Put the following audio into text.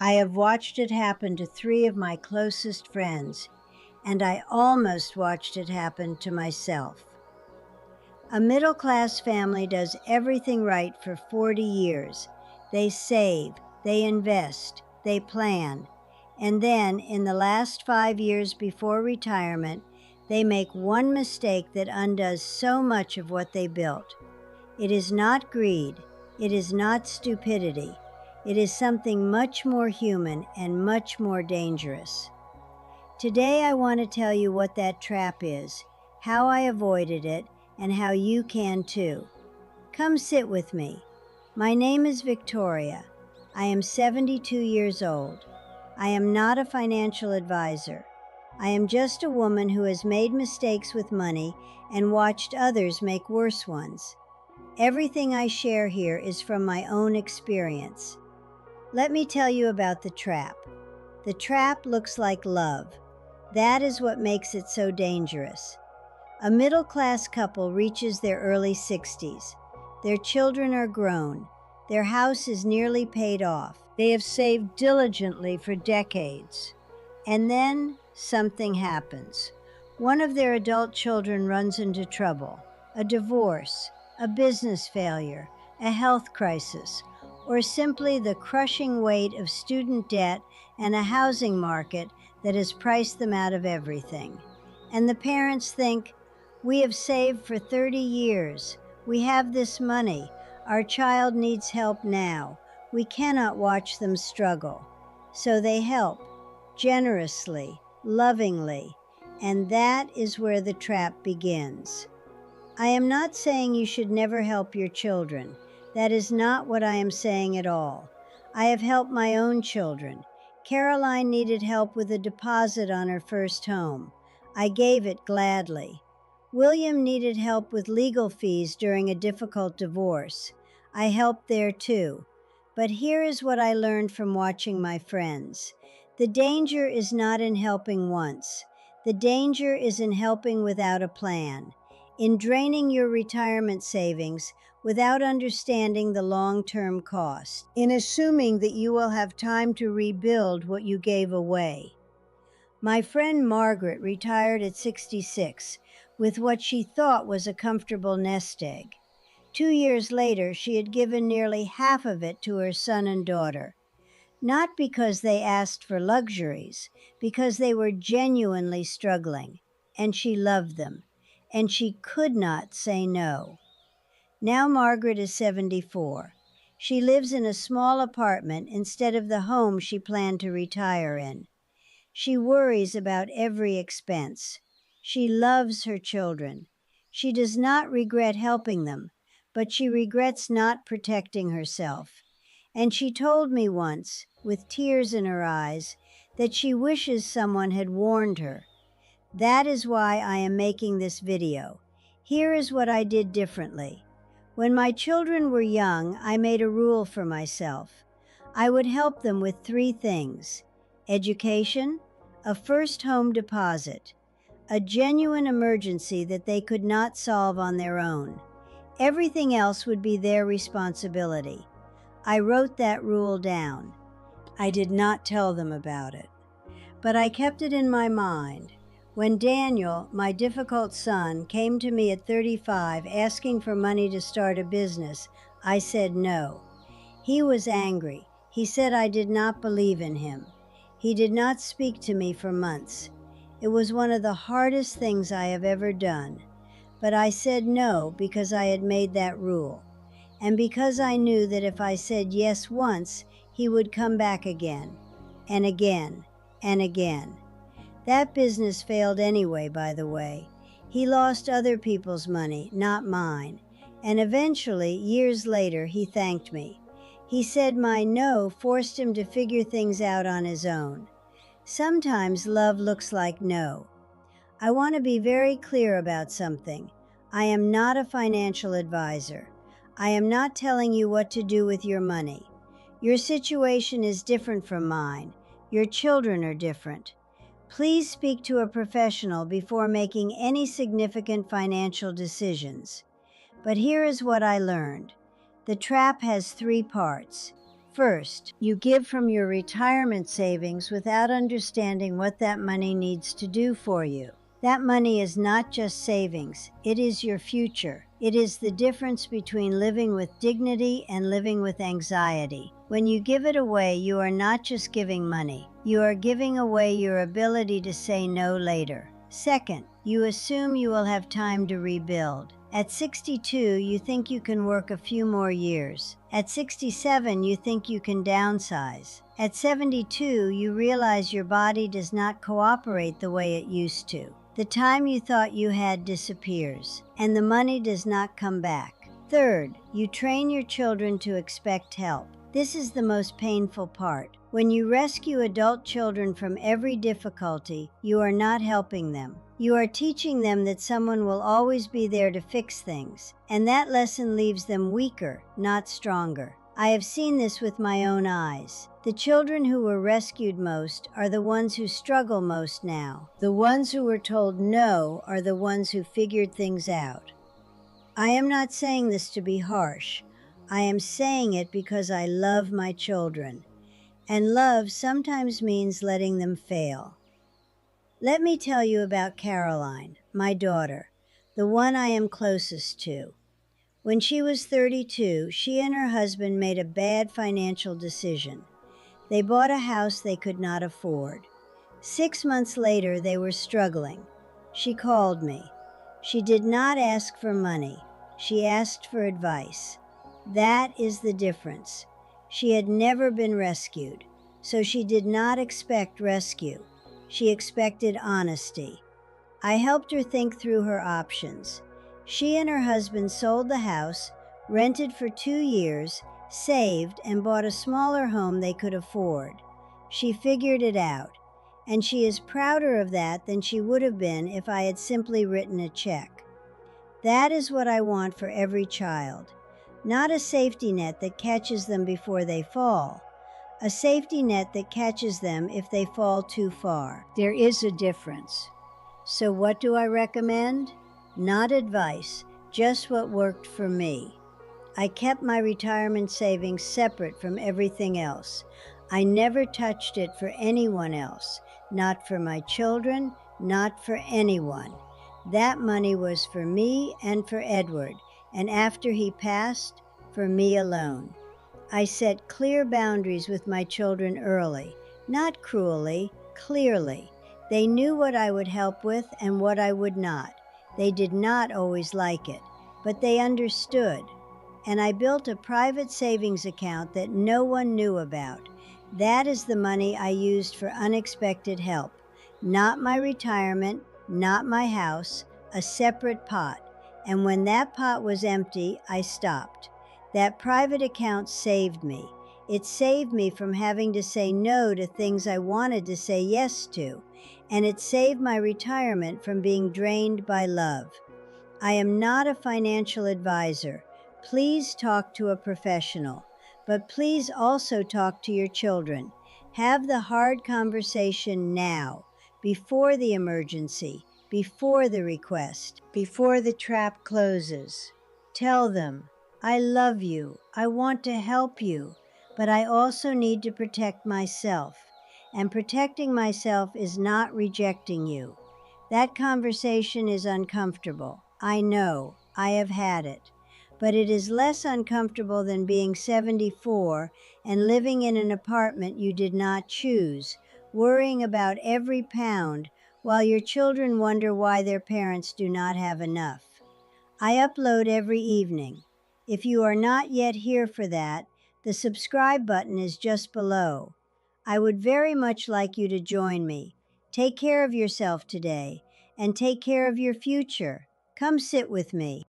I have watched it happen to three of my closest friends, and I almost watched it happen to myself. A middle-class family does everything right for 40 years. They save, they invest, they plan, and then in the last 5 years before retirement, they make one mistake that undoes so much of what they built. It is not greed. It is not stupidity. It is something much more human and much more dangerous. Today, I want to tell you what that trap is, how I avoided it, and how you can too. Come sit with me. My name is Victoria. I am 72 years old. I am not a financial advisor. I am just a woman who has made mistakes with money and watched others make worse ones. Everything I share here is from my own experience. Let me tell you about the trap. The trap looks like love. That is what makes it so dangerous. A middle-class couple reaches their early 60s. Their children are grown. Their house is nearly paid off. They have saved diligently for decades. And then something happens. One of their adult children runs into trouble. A divorce, a business failure, a health crisis, or simply the crushing weight of student debt and a housing market that has priced them out of everything. And the parents think, we have saved for 30 years. We have this money. Our child needs help now. We cannot watch them struggle. So they help, generously, lovingly, and that is where the trap begins. I am not saying you should never help your children. That is not what I am saying at all. I have helped my own children. Caroline needed help with a deposit on her first home. I gave it gladly. William needed help with legal fees during a difficult divorce. I helped there too. But here is what I learned from watching my friends. The danger is not in helping once. The danger is in helping without a plan, in draining your retirement savings without understanding the long-term cost, in assuming that you will have time to rebuild what you gave away. My friend Margaret retired at 66 with what she thought was a comfortable nest egg. 2 years later, she had given nearly half of it to her son and daughter. Not because they asked for luxuries, because they were genuinely struggling, and she loved them, and she could not say no. Now Margaret is 74. She lives in a small apartment instead of the home she planned to retire in. She worries about every expense. She loves her children. She does not regret helping them, but she regrets not protecting herself. And she told me once, with tears in her eyes, that she wishes someone had warned her. That is why I am making this video. Here is what I did differently. When my children were young, I made a rule for myself. I would help them with three things: education, a first home deposit, a genuine emergency that they could not solve on their own. Everything else would be their responsibility. I wrote that rule down. I did not tell them about it, but I kept it in my mind. When Daniel, my difficult son, came to me at 35 asking for money to start a business, I said no. He was angry. He said I did not believe in him. He did not speak to me for months. It was one of the hardest things I have ever done. But I said no because I had made that rule, and because I knew that if I said yes once, he would come back again, and again, and again. That business failed anyway, by the way. He lost other people's money, not mine. And eventually, years later, he thanked me. He said my no forced him to figure things out on his own. Sometimes love looks like no. I want to be very clear about something. I am not a financial advisor. I am not telling you what to do with your money. Your situation is different from mine. Your children are different. Please speak to a professional before making any significant financial decisions. But here is what I learned. The trap has three parts. First, you give from your retirement savings without understanding what that money needs to do for you. That money is not just savings, it is your future. It is the difference between living with dignity and living with anxiety. When you give it away, you are not just giving money, you are giving away your ability to say no later. Second, you assume you will have time to rebuild. At 62, you think you can work a few more years. At 67, you think you can downsize. At 72, you realize your body does not cooperate the way it used to. The time you thought you had disappears, and the money does not come back. Third, you train your children to expect help. This is the most painful part. When you rescue adult children from every difficulty, you are not helping them. You are teaching them that someone will always be there to fix things, and that lesson leaves them weaker, not stronger. I have seen this with my own eyes. The children who were rescued most are the ones who struggle most now. The ones who were told no are the ones who figured things out. I am not saying this to be harsh. I am saying it because I love my children. And love sometimes means letting them fail. Let me tell you about Caroline, my daughter, the one I am closest to. When she was 32, she and her husband made a bad financial decision. They bought a house they could not afford. 6 months later, they were struggling. She called me. She did not ask for money. She asked for advice. That is the difference. She had never been rescued, so she did not expect rescue. She expected honesty. I helped her think through her options. She and her husband sold the house, rented for 2 years, saved, and bought a smaller home they could afford. She figured it out, and she is prouder of that than she would have been if I had simply written a check. That is what I want for every child. Not a safety net that catches them before they fall. A safety net that catches them if they fall too far. There is a difference. So what do I recommend? Not advice, just what worked for me. I kept my retirement savings separate from everything else. I never touched it for anyone else, not for my children, not for anyone. That money was for me and for Edward, and after he passed, for me alone. I set clear boundaries with my children early, not cruelly, clearly. They knew what I would help with and what I would not. They did not always like it, but they understood. And I built a private savings account that no one knew about. That is the money I used for unexpected help. Not my retirement, not my house, a separate pot. And when that pot was empty, I stopped. That private account saved me. It saved me from having to say no to things I wanted to say yes to. And it saved my retirement from being drained by love. I am not a financial advisor. Please talk to a professional. But please also talk to your children. Have the hard conversation now, before the emergency, before the request, before the trap closes. Tell them, I love you, I want to help you, but I also need to protect myself. And protecting myself is not rejecting you. That conversation is uncomfortable. I know, I have had it. But it is less uncomfortable than being 74 and living in an apartment you did not choose, worrying about every pound while your children wonder why their parents do not have enough. I upload every evening. If you are not yet here for that, the subscribe button is just below. I would very much like you to join me. Take care of yourself today, and take care of your future. Come sit with me.